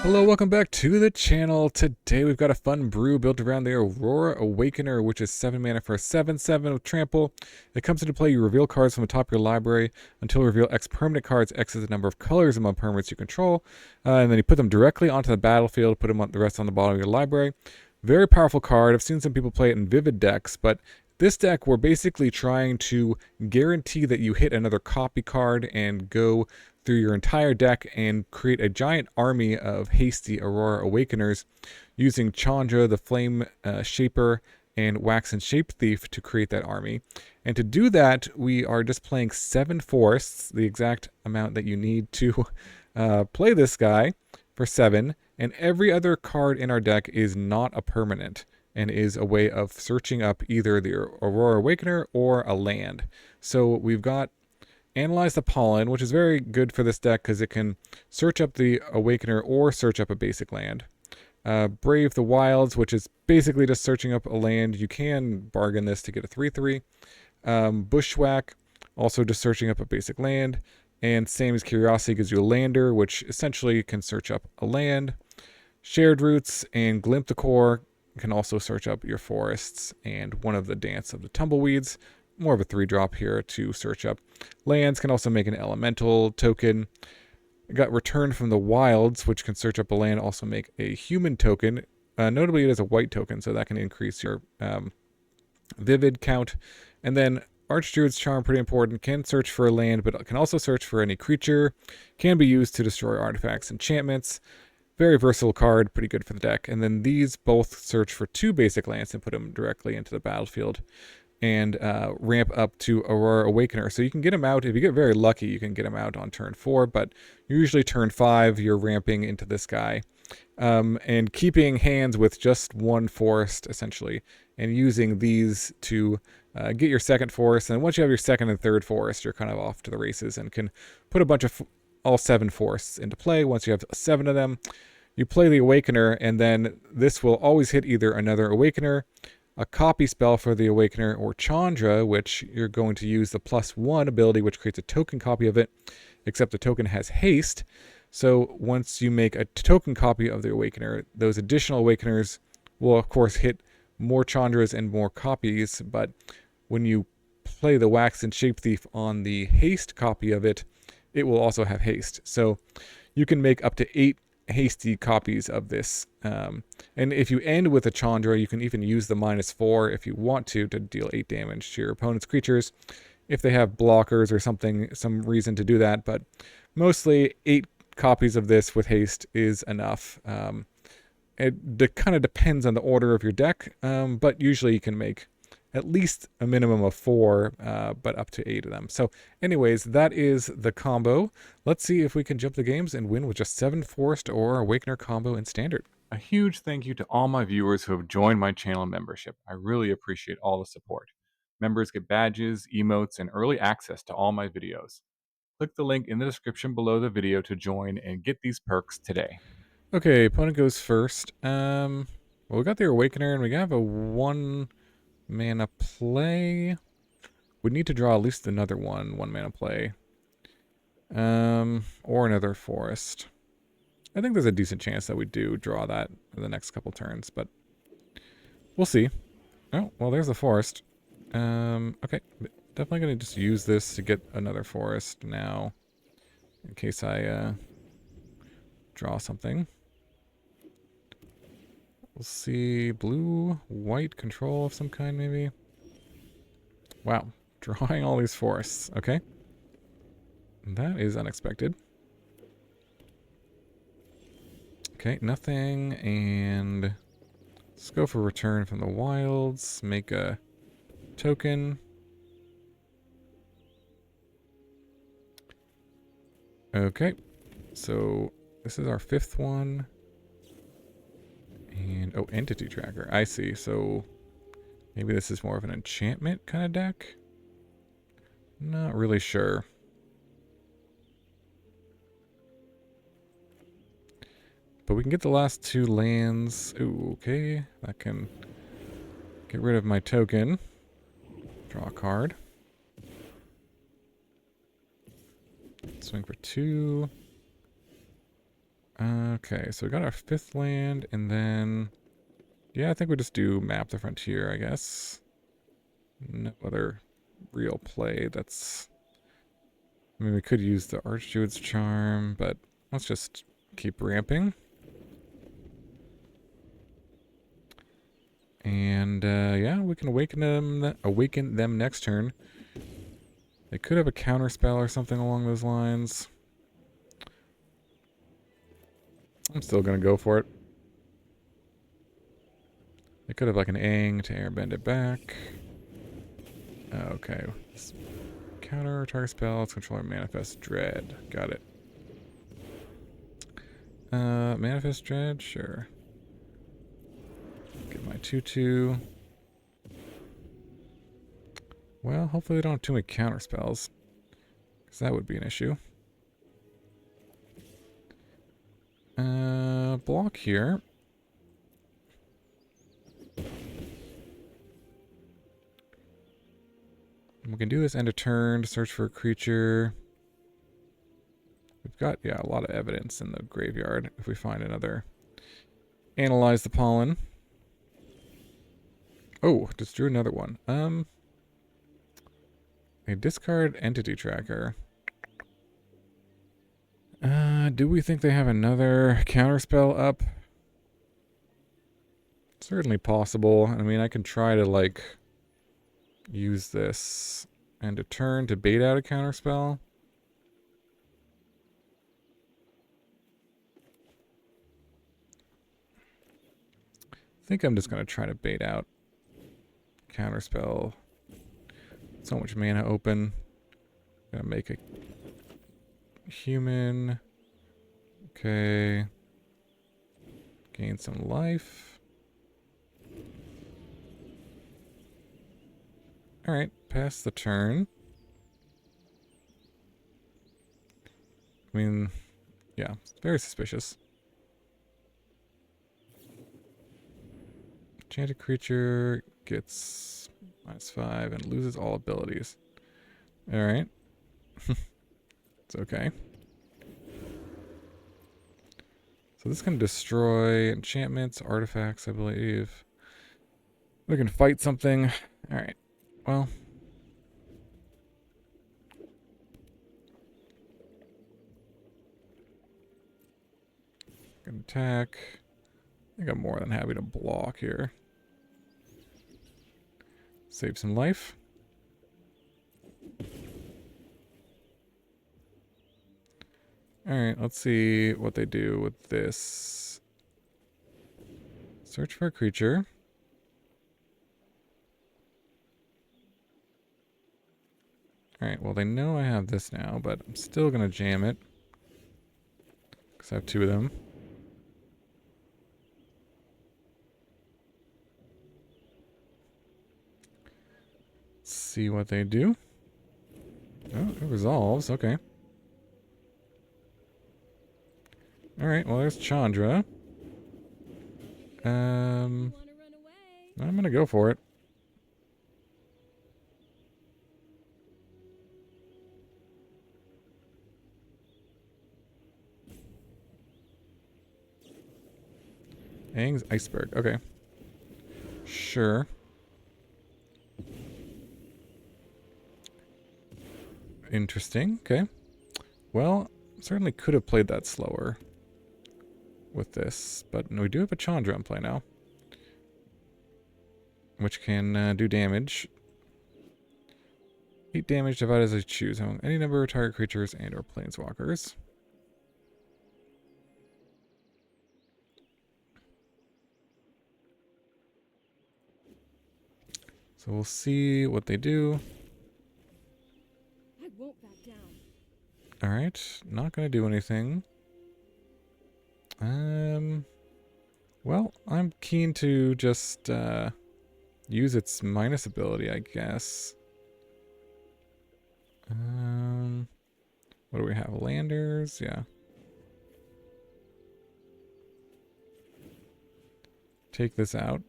Hello, welcome back to the channel. Today we've got a fun brew built around the Aurora Awakener, which is 7 mana for a 7/7 with trample. It comes into play, you reveal cards from the top of your library. Until you reveal X permanent cards, X is the number of colors among permanents you control. And then you put them directly onto the battlefield, put them on the rest on the bottom of your library. Very powerful card. I've seen some people play it in Vivid decks, but this deck, we're basically trying to guarantee that you hit another copy card and go through your entire deck and create a giant army of hasty Aurora Awakeners using Chandra, the Flameshaper, and Waxen Shapethief to create that army. And to do that, we are just playing 7 forests, the exact amount that you need to play this guy for 7. And every other card in our deck is not a permanent and is a way of searching up either the Aurora Awakener or a land. So we've got Analyze the Pollen, which is very good for this deck because it can search up the Awakener or search up a basic land. Brave the Wilds, which is basically just searching up a land. You can bargain this to get a 3/3. Bushwhack, also just searching up a basic land. And Sami's Curiosity gives you a lander, which essentially can search up a land. Shared Roots and Glimpse the Core can also search up your forests, and one of the Dance of the Tumbleweeds, more of a 3-drop here to search up lands, can also make an elemental token. I got Return from the Wilds, which can search up a land, also make a human token. Notably, it is a white token, so that can increase your vivid count. And then Archdruid's Charm, pretty important, can search for a land, but can also search for any creature, can be used to destroy artifacts, enchantments. Very versatile card, pretty good for the deck. And then these both search for 2 basic lands and put them directly into the battlefield and ramp up to Aurora Awakener. So you can get them out, if you get very lucky, you can get them out on turn 4, but usually turn 5, you're ramping into this guy. And keeping hands with just 1 forest, essentially, and using these to get your second forest. And once you have your second and third forest, you're kind of off to the races and can put a bunch of all 7 forests into play. Once you have 7 of them, you play the Awakener, and then this will always hit either another Awakener, a copy spell for the Awakener, or Chandra, which you're going to use the +1 ability, which creates a token copy of it, except the token has haste. So once you make a token copy of the Awakener, those additional Awakeners will, of course, hit more Chandras and more copies, but when you play the Waxen Shapethief on the haste copy of it, it will also have haste. So you can make up to 8 hasty copies of this. And if you end with a Chandra, you can even use the -4 if you want to deal 8 damage to your opponent's creatures, if they have blockers or something, some reason to do that. But mostly 8 copies of this with haste is enough. It kind of depends on the order of your deck, but usually you can make at least a minimum of 4, but up to 8 of them. So anyways, that is the combo. Let's see if we can jump the games and win with just 7 Forest or Awakener combo in Standard. A huge thank you to all my viewers who have joined my channel membership. I really appreciate all the support. Members get badges, emotes, and early access to all my videos. Click the link in the description below the video to join and get these perks today. Okay, opponent goes first. Well, we got the Awakener, and we have a 1 mana play. We need to draw at least another 1 mana play. Or another forest. I think there's a decent chance that we do draw that in the next couple turns, but we'll see. Oh, well, there's the forest. Okay, definitely gonna just use this to get another forest now, in case I draw something. We'll see. Blue, white control of some kind, maybe. Wow, drawing all these forests. Okay. That is unexpected. Okay, nothing, and let's go for Return from the Wilds. Make a token. Okay, so this is our 5th one. And, oh, Entity Tracker. I see, so maybe this is more of an enchantment kind of deck? Not really sure. But we can get the last 2 lands. Ooh, okay. That can get rid of my token. Draw a card. Swing for 2. Okay, so we got our 5th land, and then... Yeah, I think we just do map the frontier, I guess. No other real play that's... I mean, we could use the Archdruid's charm, but let's just keep ramping. And, yeah, we can awaken them next turn. They could have a counter spell or something along those lines. I'm still gonna go for it. They could have like an Aang to airbend it back. Okay. Counter target spell, it's controller manifest dread. Got it. Manifest dread, sure. Get my 2/2. Well, hopefully they don't have too many counter spells, because that would be an issue. Block here. We can do this end of turn to search for a creature. We've got, yeah, a lot of evidence in the graveyard if we find another. Analyze the Pollen. Oh, just drew another one. A discard entity tracker. Do we think they have another counterspell up? Certainly possible. I mean, I can try to, like, use this and a turn to bait out a counterspell. I think I'm just going to try to bait out counterspell. So much mana open. Gonna make a human. Okay. Gain some life. Alright, pass the turn. I mean, yeah, very suspicious. Enchanted creature gets -5 and loses all abilities. Alright. It's okay. So this can destroy enchantments, artifacts, I believe. We can fight something. Alright. Well. Can attack. I think I'm more than happy to block here. Save some life. Alright, let's see what they do with this. Search for a creature. Alright, well they know I have this now, but I'm still going to jam it. Because I have 2 of them. Let's see what they do. Oh, it resolves, okay. Alright, well there's Chandra. I'm gonna go for it. Aang's Iceberg, okay. Sure. Interesting, okay. Well, certainly could have played that slower with this, but we do have a Chandra in play now, which can do damage. 8 damage divided as I choose among any number of target creatures and or planeswalkers. So we'll see what they do. I won't back down. Alright, not gonna do anything. Well, I'm keen to just use its minus ability, I guess. What do we have? Landers? Yeah. Take this out.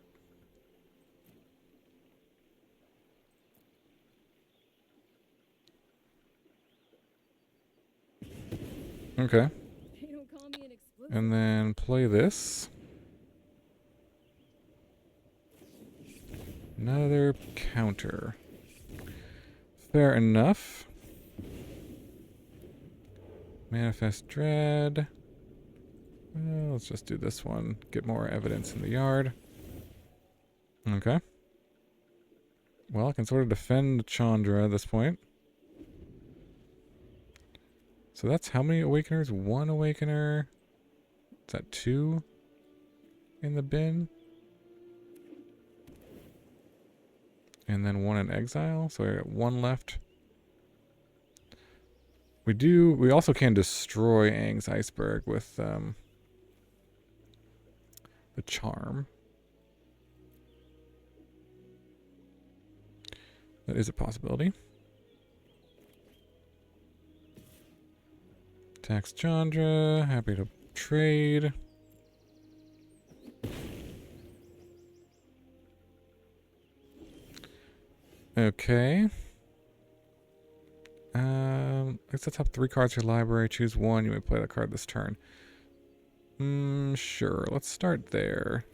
Okay. They don't call me an explosive. And then play this. Another counter. Fair enough. Manifest Dread. Well, let's just do this one. Get more evidence in the yard. Okay. Well, I can sort of defend Chandra at this point. So that's how many Awakeners? One Awakener. Is that 2 in the bin? And then 1 in exile. So I got 1 left. We also can destroy Aang's iceberg with the charm. That is a possibility. Tax Chandra, happy to trade. Okay. Let's top 3 cards of your library. Choose 1. You may play that card this turn. Sure. Let's start there.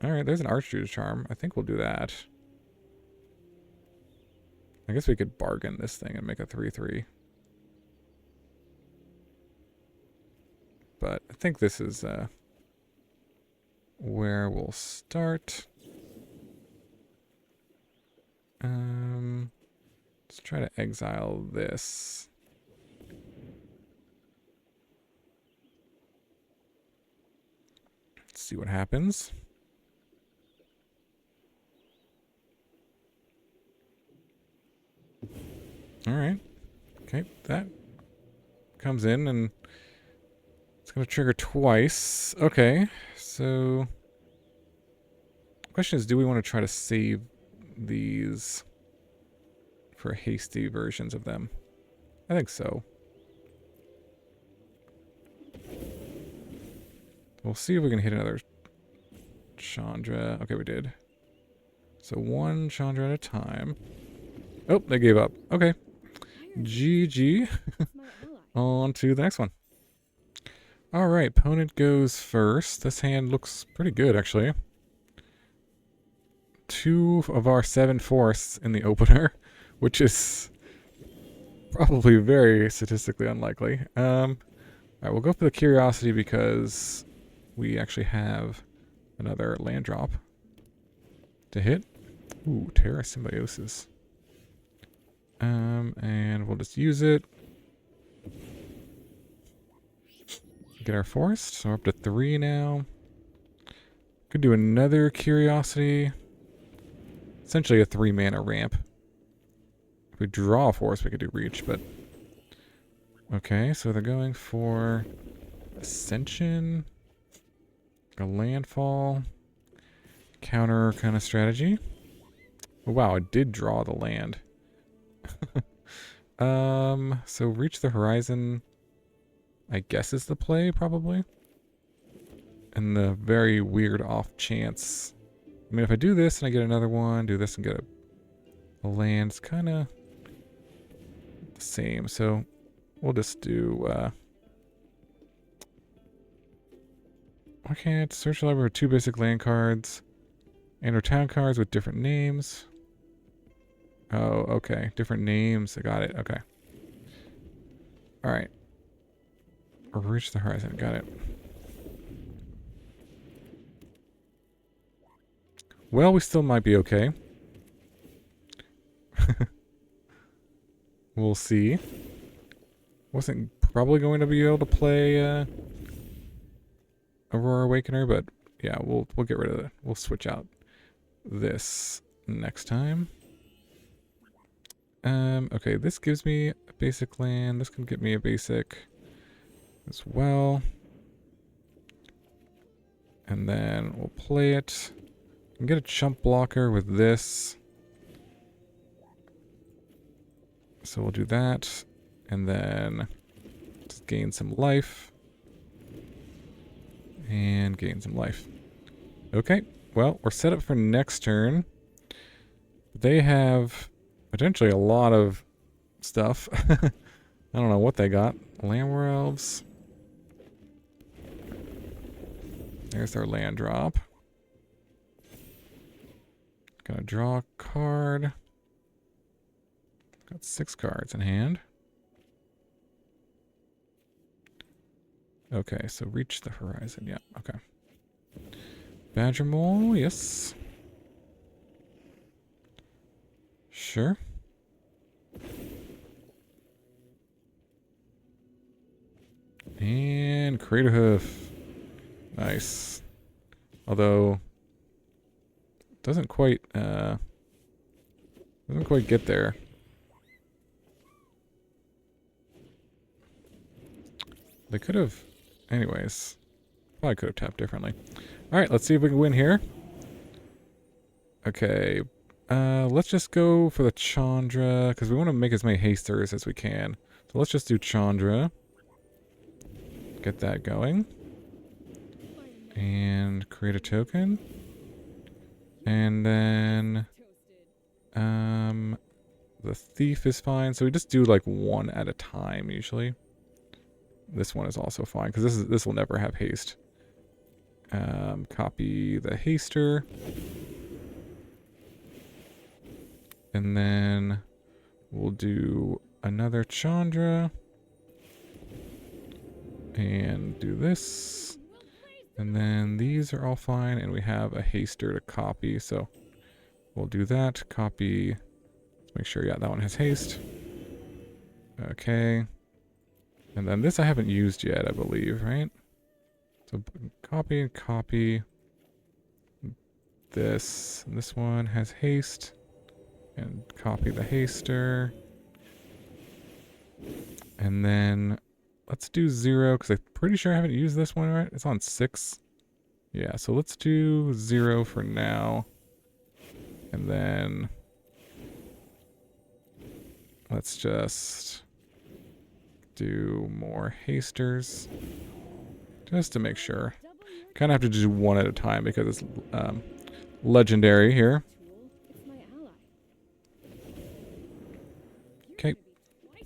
Alright, there's an Archdruid charm. I think we'll do that. I guess we could bargain this thing and make a 3/3. But I think this is where we'll start. Let's try to exile this. Let's see what happens. Alright. Okay, that comes in and it's going to trigger twice. Okay, so the question is, do we want to try to save these for hasty versions of them? I think so. We'll see if we can hit another Chandra. Okay, we did. So 1 Chandra at a time. Oh, they gave up. Okay. GG. On to the next one. Alright, opponent goes first. This hand looks pretty good, actually. 2 of our 7 forests in the opener, which is probably very statistically unlikely. Alright, we'll go for the Curiosity because we actually have another land drop to hit. Ooh, Terra Symbiosis. And we'll just use it. Get our forest, so we're up to 3 now. Could do another Curiosity. Essentially a 3 mana ramp. If we draw a forest, we could do Reach, but... Okay, so they're going for Ascension, a Landfall, counter kind of strategy. Oh, wow, I did draw the land. So Reach the Horizon, I guess is the play, probably. And the very weird off chance. I mean, if I do this and I get another one, do this and get a land, it's kind of the same. So we'll just do, why can't search the library for 2 basic land cards and or town cards with different names? Oh, okay. Different names. I got it. Okay. Alright. Reach the Horizon. Got it. Well, we still might be okay. We'll see. Wasn't probably going to be able to play Aurora Awakener, but yeah, we'll get rid of it. We'll switch out this next time. Okay, this gives me a basic land. This can get me a basic as well. And then we'll play it. We can get a chump blocker with this. So we'll do that. And then just gain some life. And gain some life. Okay, well, we're set up for next turn. They have potentially a lot of stuff. I don't know what they got. Landwar elves. There's our land drop. Gonna draw a card. Got 6 cards in hand. Okay, so reach the horizon. Yeah, okay. Badger Mole, yes. Sure. And Crater Hoof. Nice. Although doesn't quite get there. They could have, anyways, probably could have tapped differently. All right, let's see if we can win here. Okay, let's just go for the Chandra because we want to make as many hasters as we can. So let's just do Chandra. Get that going. And create a token. And then the thief is fine. So we just do like one at a time usually. This one is also fine because this will never have haste. Copy the haster. And then we'll do another Chandra. And do this. And then these are all fine. And we have a haster to copy. So we'll do that. Copy. Let's make sure, yeah, that one has haste. Okay. And then this I haven't used yet, I believe, right? So copy and copy. This. And this one has haste. And copy the haster. And then let's do 0, because I'm pretty sure I haven't used this one, right? It's on 6. Yeah, so let's do 0 for now. And then let's just do more hasters. Just to make sure. Kind of have to do one at a time because it's legendary here. Okay.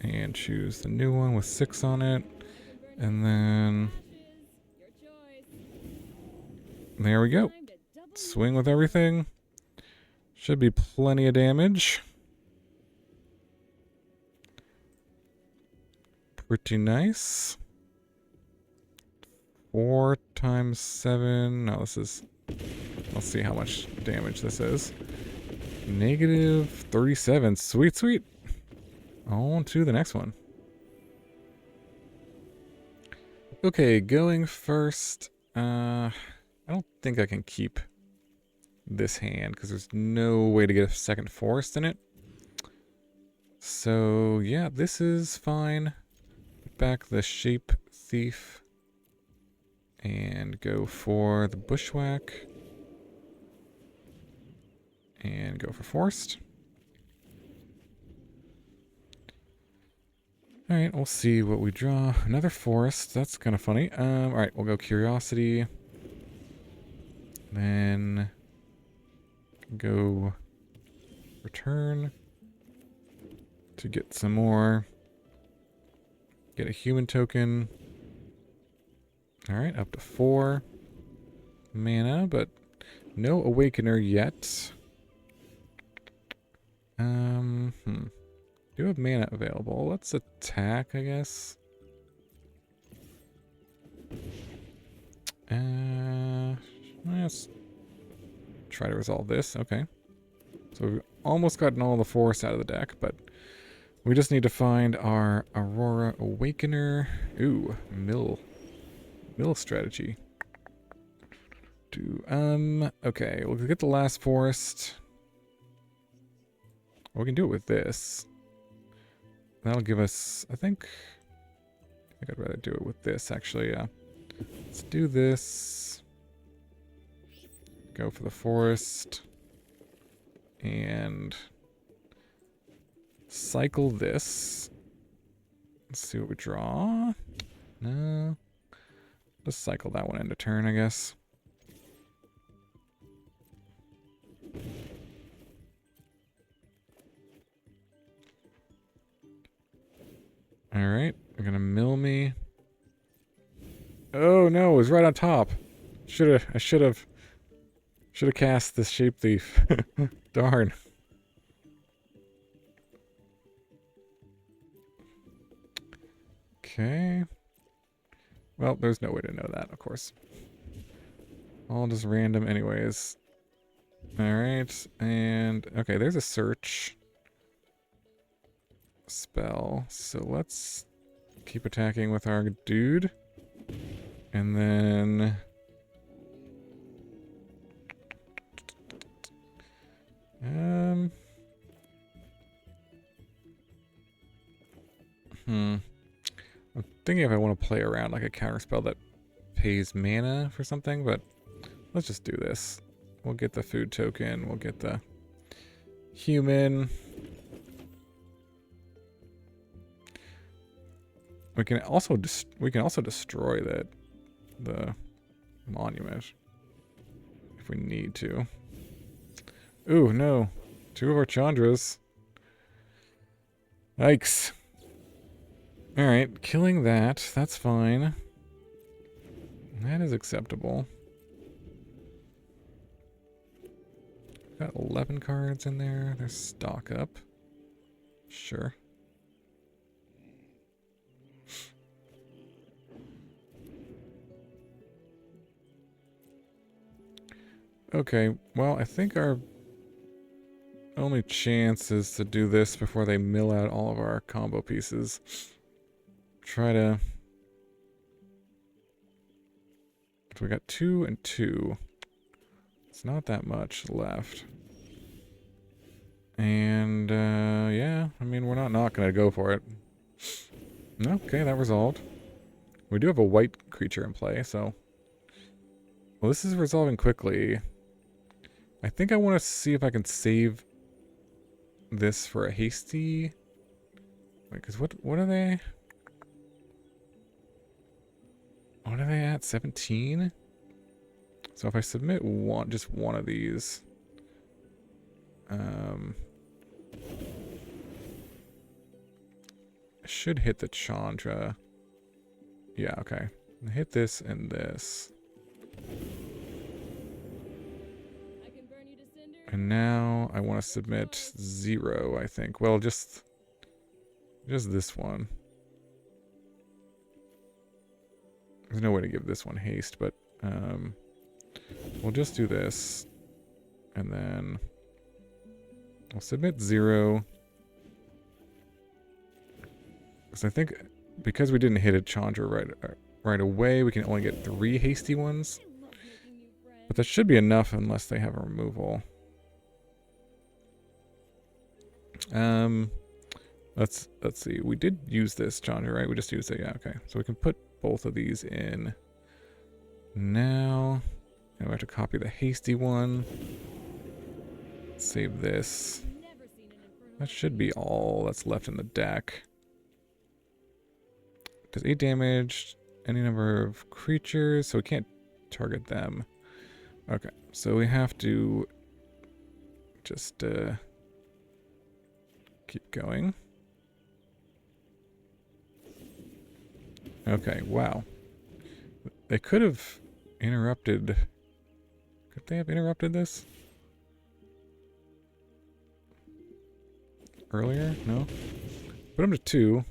And choose the new one with 6 on it. And then there we go. Swing with everything. Should be plenty of damage. Pretty nice. 4 times 7. No, this is... Let's see how much damage this is. Negative 37. Sweet, sweet. On to the next one. Okay, going first. I don't think I can keep this hand because there's no way to get a second forest in it. So yeah, this is fine. Put back the Shapethief and go for the Bushwhack and go for forest. Alright, we'll see what we draw. Another forest. That's kind of funny. Alright, we'll go Curiosity. Then go return to get some more. Get a human token. Alright, up to 4 mana, but no Awakener yet. Do have mana available. Let's attack, I guess. Let's try to resolve this. Okay. So we've almost gotten all the forest out of the deck, but we just need to find our Aurora Awakener. Ooh, mill strategy. Okay, we'll get the last forest. We can do it with this. That'll give us, I think I'd rather do it with this, actually, yeah. Let's do this. Go for the forest. And cycle this. Let's see what we draw. No. Just cycle that one into turn, I guess. Alright, they're gonna mill me. Oh no, it was right on top. I should have cast this Shapethief. Darn. Okay. Well, there's no way to know that, of course. All just random anyways. Alright, and okay, there's a search spell. So let's keep attacking with our dude. And then I'm thinking if I want to play around like a counterspell that pays mana for something, but let's just do this. We'll get the food token, we'll get the human. We can also destroy the monument if we need to. Ooh, no. 2 of our Chandras. Yikes. Alright, killing that. That's fine. That is acceptable. Got 11 cards in there. There's stock up. Sure. Okay, well, I think our only chance is to do this before they mill out all of our combo pieces. Try to... So we got 2 and 2. It's not that much left. And, yeah, I mean, we're not going to go for it. Okay, that resolved. We do have a white creature in play, so... Well, this is resolving quickly. I think I want to see if I can save this for a hasty... Wait, because what are they? What are they at? 17? So if I submit just one of these... I should hit the Chandra. Yeah, okay. Hit this and this. And now I want to submit 0, I think. Well, just this one. There's no way to give this one haste, but we'll just do this. And then I'll submit 0. Because I think because we didn't hit a Chandra right away, we can only get 3 hasty ones. But that should be enough unless they have a removal. Let's see. We did use this Chandra, right? We just used it. Yeah, okay. So we can put both of these in now. And we have to copy the hasty one. Save this. That should be all that's left in the deck. Does 8 damage, any number of creatures, so we can't target them. Okay, so we have to just keep going. Okay, wow. They could have interrupted... Could they have interrupted this? Earlier? No? Put them to 2.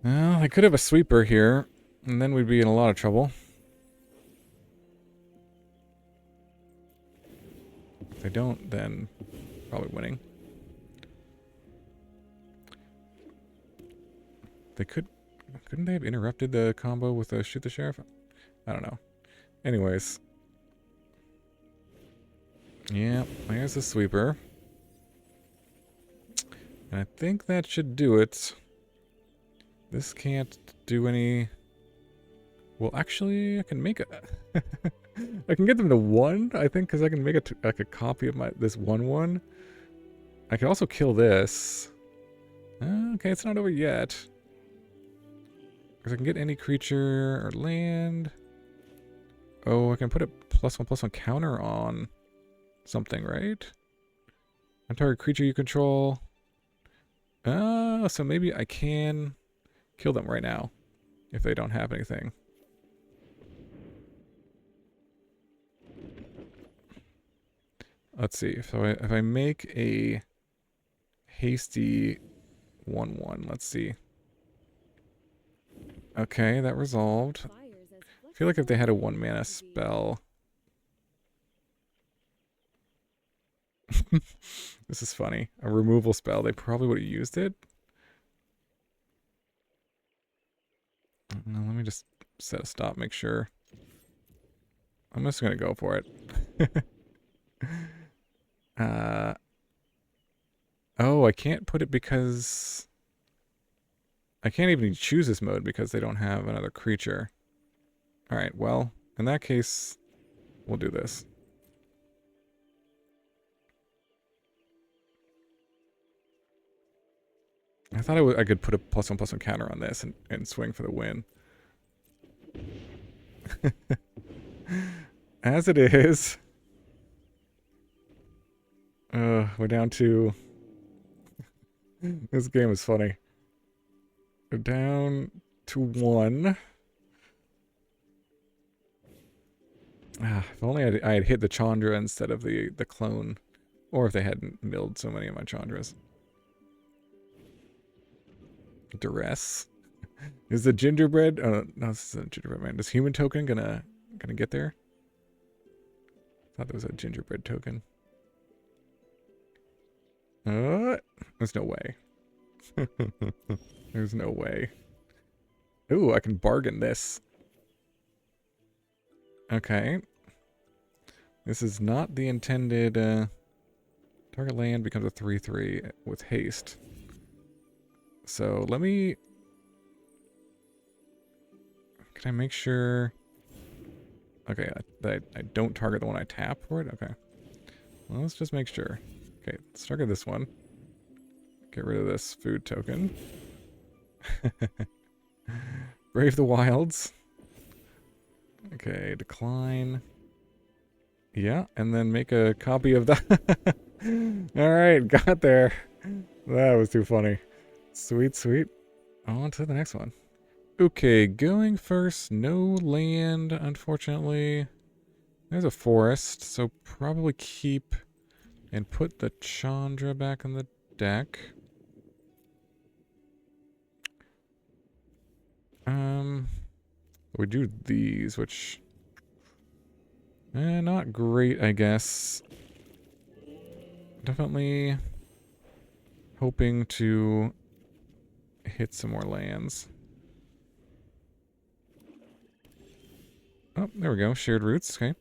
Well, they could have a sweeper here, and then we'd be in a lot of trouble. If they don't, then probably winning. They couldn't they have interrupted the combo with a shoot the sheriff? I don't know. Anyways. Yeah, there's the sweeper. And I think that should do it. This can't do any... Well, actually, I can make a... I can get them to 1, I think, because I can make like a copy of this 1/1. I can also kill this. Okay, it's not over yet. Because I can get any creature or land. Oh, I can put a +1/+1 counter on something, right? On target creature you control. So maybe I can kill them right now if they don't have anything. Let's see. So if I make a hasty 1/1, let's see. Okay, that resolved. I feel like if they had a 1 mana spell. This is funny. A removal spell, they probably would have used it. No, let me just set a stop, make sure. I'm just gonna go for it. Oh, I can't put it because I can't even choose this mode because they don't have another creature. Alright, well, in that case, we'll do this. I thought I could put a +1/+1 counter on this and swing for the win. As it is, we're down to... This game is funny. We're down to 1. If only I had hit the Chandra instead of the clone. Or if they hadn't milled so many of my Chandras. Duress. Is the gingerbread... Oh, no, this isn't gingerbread man. Is human token gonna get there? I thought there was a gingerbread token. There's no way. There's no way. Ooh, I can bargain this. Okay. This is not the intended... target land becomes a 3/3 with haste. So let me... Can I make sure... Okay, that I don't target the one I tap for it? Okay. Well, let's just make sure. Okay, let's target this one. Get rid of this food token. Brave the Wilds. Okay, decline. Yeah, and then make a copy of that. Alright, got there. That was too funny. Sweet, sweet. On to the next one. Okay, going first. No land, unfortunately. There's a forest, so probably keep and put the Chandra back in the deck. We do these, which... not great, I guess. Definitely hoping to hit some more lands. Oh, there we go. Shared roots. Okay.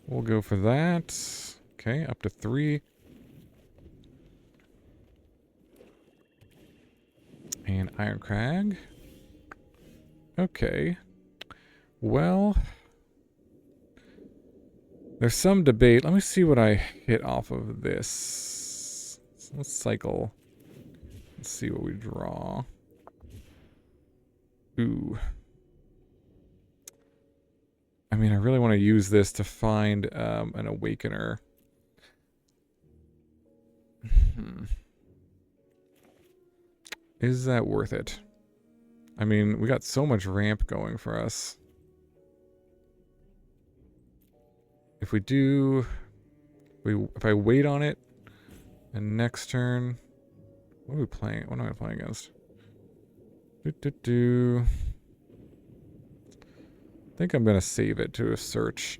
We'll go for that. Okay, up to 3. And Iron Crag. Okay. Well, there's some debate. Let me see what I hit off of this. So let's cycle. Let's see what we draw. Ooh. I mean, I really want to use this to find an Awakener. Is that worth it? I mean, we got so much ramp going for us. If we do... If I wait on it, and next turn... What are we playing? What am I playing against? I think I'm going to save it to a search.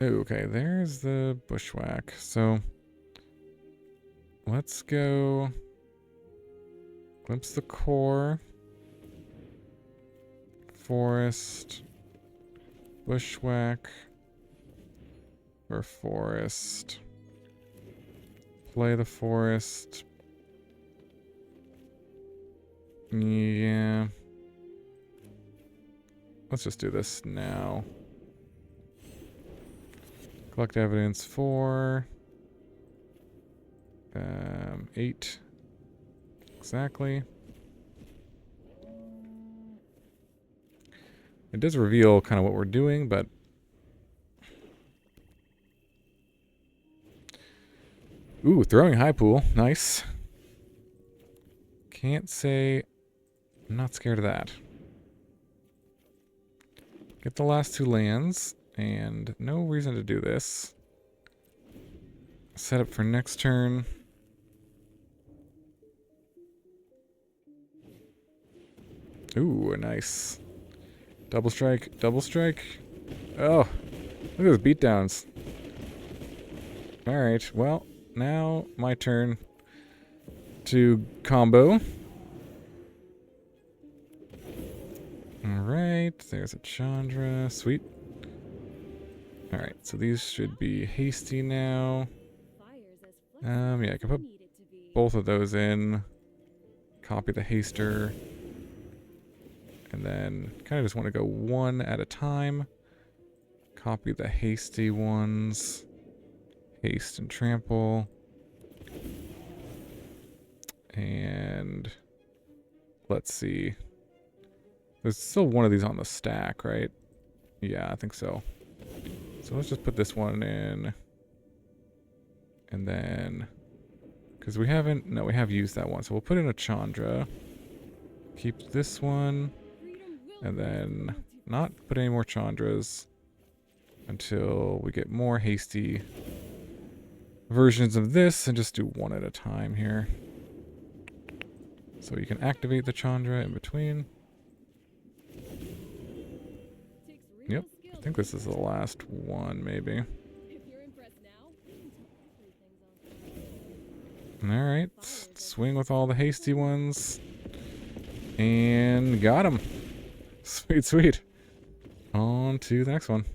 Okay, there's the Bushwhack. So, let's go... Glimpse the core. Forest. Bushwhack. For forest. Play the forest. Yeah. Let's just do this now. Collect evidence for 8. Exactly. It does reveal kind of what we're doing, but Ooh, throwing high pool. Nice. Can't say I'm not scared of that. Get the last 2 lands, and no reason to do this. Set up for next turn. Ooh, nice. Double strike, double strike. Oh, look at those beatdowns. Alright, well, now my turn to combo. Alright, there's a Chandra. Sweet. Alright, so these should be hasty now. Yeah, I can put both of those in. Copy the haster. And then kind of just want to go one at a time. Copy the hasty ones. Haste and trample. And let's see. There's still one of these on the stack, right? Yeah, I think so. So let's just put this one in. And then, because we haven't, no, we have used that one. So we'll put in a Chandra. Keep this one. And then not put any more Chandras until we get more hasty versions of this, and just do one at a time here. So you can activate the Chandra in between. Yep, I think this is the last one, maybe. Alright, swing with all the hasty ones. And got him. Sweet, sweet. On to the next one.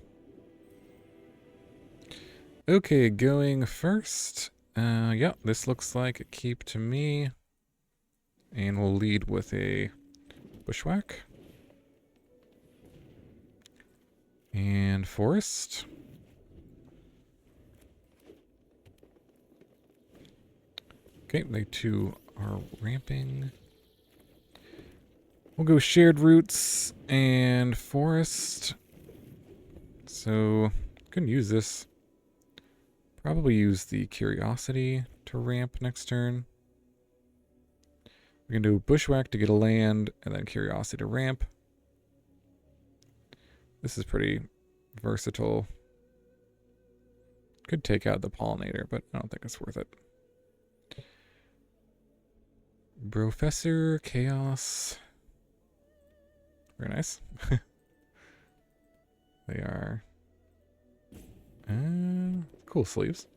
Okay, going first. Yeah, this looks like a keep to me. And we'll lead with a Bushwhack. And Forest. Okay, they too are ramping. We'll go Shared Roots and Forest. So, couldn't use this. Probably use the Curiosity to ramp next turn. We can do Bushwhack to get a land, and then Curiosity to ramp. This is pretty versatile. Could take out the Pollinator, but I don't think it's worth it. Professor, Chaos. Very nice. They are cool sleeves.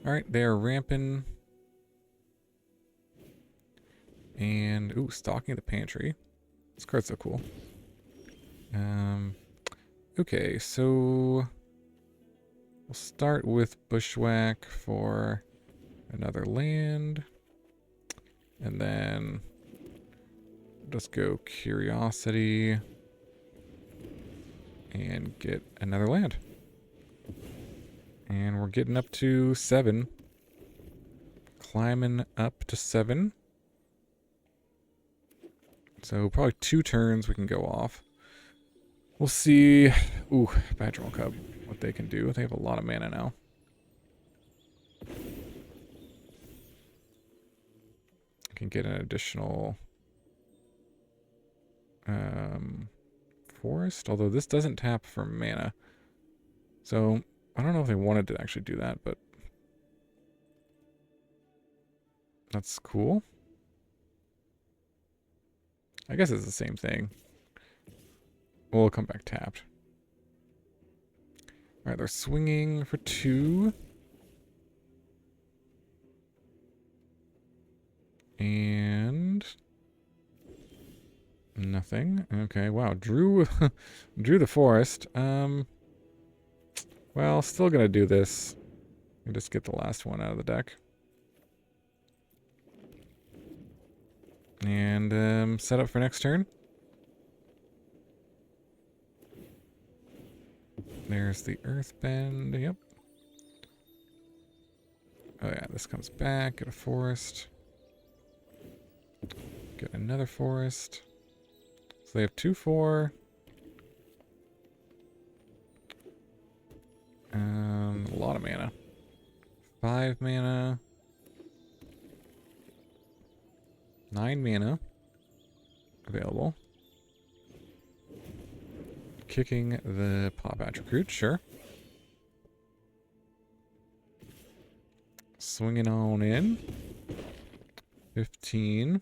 Alright, they are ramping. And, ooh, stocking the pantry. This card's so cool. Okay, so we'll start with Bushwhack for another land. And then just go Curiosity and get another land. And we're getting up to 7. Climbing up to 7. So probably 2 turns we can go off. We'll see. Ooh, Badgermole Cub. What they can do. They have a lot of mana now. Can get an additional Forest, although this doesn't tap for mana. So I don't know if they wanted to actually do that, but that's cool. I guess it's the same thing. We'll come back tapped. Alright, they're swinging for 2. And nothing. Okay, wow. Drew drew the Forest. Well, still gonna do this. And just get the last one out of the deck. And set up for next turn. There's the Earthbend. Yep. Oh yeah, this comes back. Get a Forest. Get another Forest. So they have 2/4. 5 mana. 9 mana available. Kicking the pop attribute, sure. Swinging on in. 15.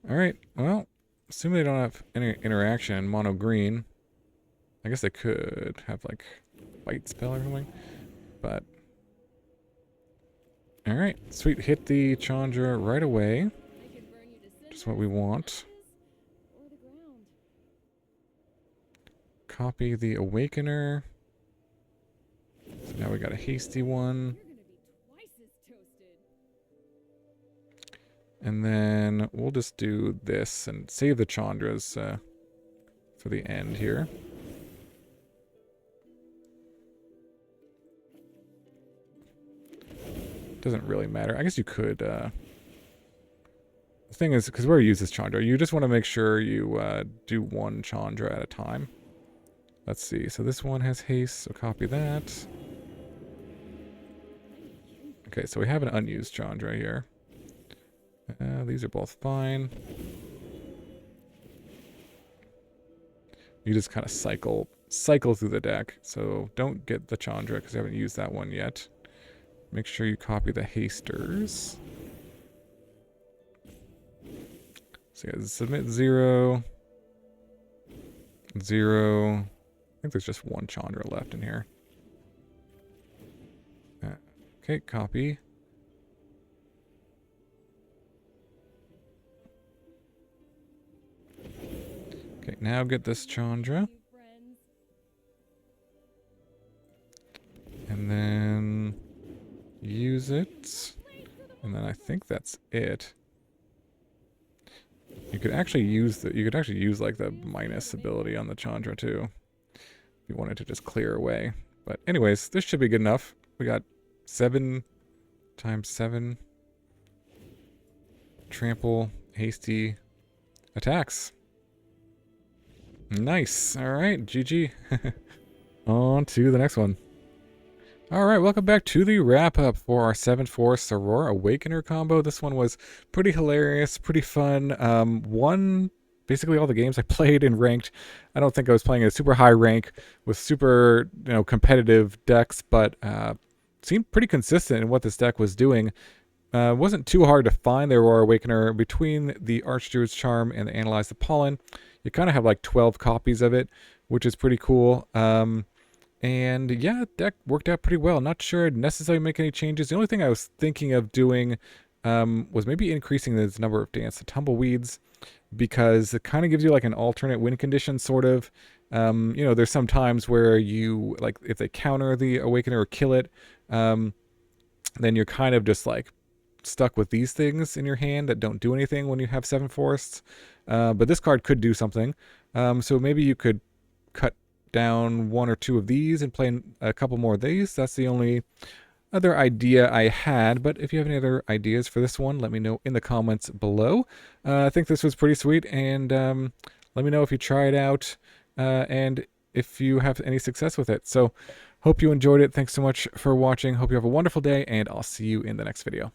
Alright, well, assuming they don't have any interaction, mono green. I guess they could have like white spell or something. But alright, sweet. Hit the Chandra right away. Just what we want. Copy the Awakener. So now we got a hasty one. And then we'll just do this and save the Chandras for the end here. Doesn't really matter. I guess you could... the thing is, because we're use this Chandra, you just want to make sure you do one Chandra at a time. Let's see. So this one has haste, so copy that. Okay, so we have an unused Chandra here. These are both fine. You just kind of cycle through the deck. So don't get the Chandra because you haven't used that one yet. Make sure you copy the hasters. So yeah, submit 0. 0. I think there's just one Chandra left in here. Okay, copy. Okay, now get this Chandra. And then use it. And then I think that's it. You could actually use like the minus ability on the Chandra too. If you wanted to just clear away. But anyways, this should be good enough. We got 7 times 7 trample, hasty attacks. Nice. All right, GG. On to the next one. All right, welcome back to the wrap-up for our 7th Aurora Awakener combo. This one was pretty hilarious, pretty fun. Won basically all the games I played in ranked. I don't think I was playing a super high rank with super, competitive decks, but seemed pretty consistent in what this deck was doing. Wasn't too hard to find the Aurora Awakener. Between the Archdruid's Charm and the Analyze the Pollen, you kind of have like 12 copies of it, which is pretty cool. And yeah, deck worked out pretty well. Not sure I'd necessarily make any changes. The only thing I was thinking of doing was maybe increasing the number of Dance the Tumbleweeds, because it kind of gives you like an alternate win condition, sort of. There's some times where you, like, if they counter the Awakener or kill it, then you're kind of just like stuck with these things in your hand that don't do anything when you have 7 forests. But this card could do something. So maybe you could cut down 1 or 2 of these and play a couple more of these. That's the only other idea I had. But if you have any other ideas for this one, let me know in the comments below. I think this was pretty sweet, and let me know if you try it out and if you have any success with it. So hope you enjoyed it. Thanks so much for watching. Hope you have a wonderful day, and I'll see you in the next video.